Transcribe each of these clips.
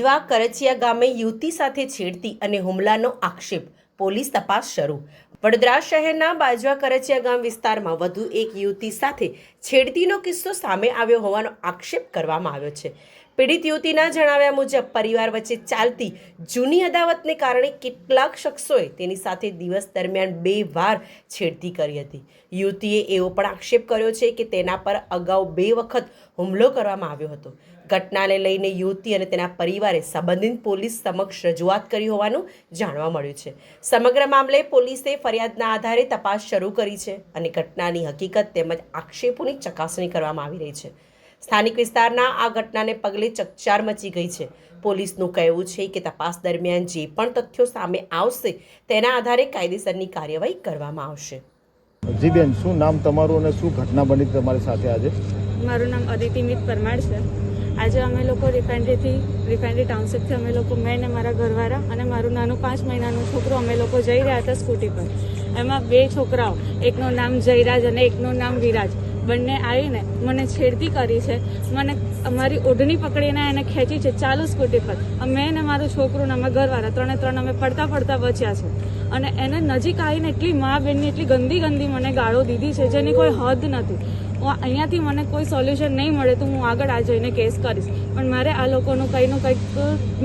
બાજવા કરચિયા ગામે યુવતી સાથે છેડતી અને હુમલાનો આક્ષેપ, પોલીસ તપાસ શરૂ। વડોદરા શહેરના બાજવા કરચિયા ગામ વિસ્તારમાં વધુ એક યુવતી સાથે છેડતીનો કિસ્સો સામે આવ્યો હોવાનો આક્ષેપ કરવામાં આવ્યો છે। પીડિત યુવતીના જણાવ્યા મુજબ પરિવાર વચ્ચે ચાલતી જૂની અદાવતને કારણે કેટલાક શખ્સોએ તેની સાથે દિવસ દરમિયાન 2 વાર છેડતી કરી હતી। યુવતીએ એવો પણ આક્ષેપ કર્યો છે કે તેના પર અગાઉ 2 વખત હુમલો કરવામાં આવ્યો હતો। ઘટનાને લઈને યુવતી અને તેના પરિવારે સંબંધિત પોલીસ સમક્ષ રજૂઆત કરી હોવાનું જાણવા મળ્યું છે। સમગ્ર મામલે પોલીસે ફરિયાદના આધારે તપાસ શરૂ કરી છે અને ઘટનાની હકીકત તેમજ આક્ષેપોની ચકાસણી કરવામાં આવી રહી છે। સ્થાનિક વિસ્તારના આ ઘટનાને પગલે ચકચાર મચી ગઈ છે। પોલીસનું કહેવું છે કે તપાસ દરમિયાન જે પણ તથ્યો સામે આવશે તેના આધારે કાયદેસરની કાર્યવાહી કરવામાં આવશે। જી બેન, શું નામ તમારું અને શું ઘટના બની તમારી સાથે આજે? મારું નામ અદિતિ મિત પરમાર છે। આજે અમે લોકો રિફાઇનરી ટાઉનશીપથી અમે લોકો, મેં ને મારા ઘરવાળા અને મારું નાનું 5 મહિનાનું છોકરું અમે લોકો જઈ રહ્યા હતા સ્કૂટી પર। એમાં 2 છોકરાઓ, એકનું નામ જયરાજ અને એકનું નામ વિરાજ, બંને આવીને મને છેડતી કરી છે। મને અમારી ઓઢણી પકડીને એને ખેંચી છે ચાલુ સ્કૂટી પર। મેં ને મારું છોકરું ને અમે ઘરવાળા ત્રણે અમે પડતા બચ્યા છે અને એને નજીક આવીને એટલી મા બહેનની એટલી ગંદી મને ગાળો દીધી છે જેની કોઈ હદ નથી। અહીંયાથી મને કોઈ સોલ્યુશન નહીં મળે તો હું આગળ આ જઈને કેસ કરીશ, પણ મારે આ લોકોનું કંઈક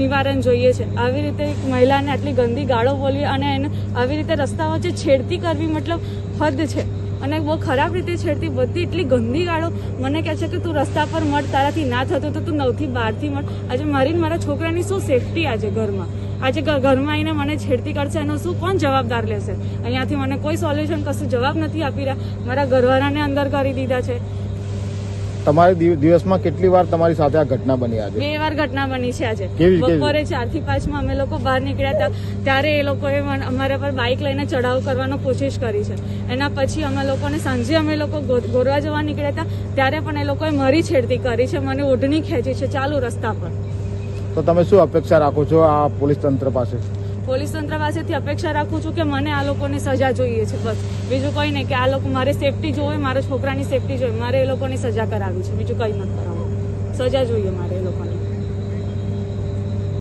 નિવારણ જોઈએ છે। આવી રીતે એક મહિલાને આટલી ગંદી ગાળો બોલવી અને એને આવી રીતે રસ્તા વચ્ચે છેડતી કરવી મતલબ હદ છે અને બહુ ખરાબ રીતે છેડતી, બધી એટલી ગંદી ગાળો। મને કહે છે કે તું રસ્તા પર મળ, તારાથી ના થતું તો તું 9 થી 12 થી મળ। આજે મારી મારા છોકરાની શું સેફટી? આજે ઘરમાં આવીને મને છેડતી કરશે એનો શું કોણ જવાબદાર લેશે? અહીંયાથી મને કોઈ સોલ્યુશન કશું જવાબ નથી આપી રહ્યા। મારા ઘરવાળાને અંદર કરી દીધા છે। તમારી દિવસમાં કેટલી વાર તમારી સાથે આ ઘટના બની? આજે 2 વાર ઘટના બની છે। આજે કેવી? બપોરે 4 થી 5 માં અમે લોકો બહાર નીકળ્યા હતા ત્યારે એ લોકોએ અમારા પર બાઇક લઈને ચડાવ કરવાનો કોશિશ કરી છે। એના પછી અમે લોકોને સાંજે અમે લોકો ગોરવા જવા નીકળ્યા હતા ત્યારે પણ એ લોકોએ મારી છેડતી કરી છે, મને ઓઢણી ખેંચી છે ચાલુ રસ્તા પર। તો તમે શું અપેક્ષા રાખો છો આ પોલીસ તંત્ર પાસે? પોલીસ તંત્ર પાસેથી અપેક્ષા રાખું છું કે મને આ લોકોની સજા જોઈએ છે, બસ બીજું કંઈ નહીં। કે આ લોકો મારે સેફટી જોવે, મારા છોકરાની સેફટી જોઈએ, મારે એ લોકોની સજા કરાવી છે, બીજું કંઈ નથી કરાવવું। સજા જોઈએ મારે એ લોકોને।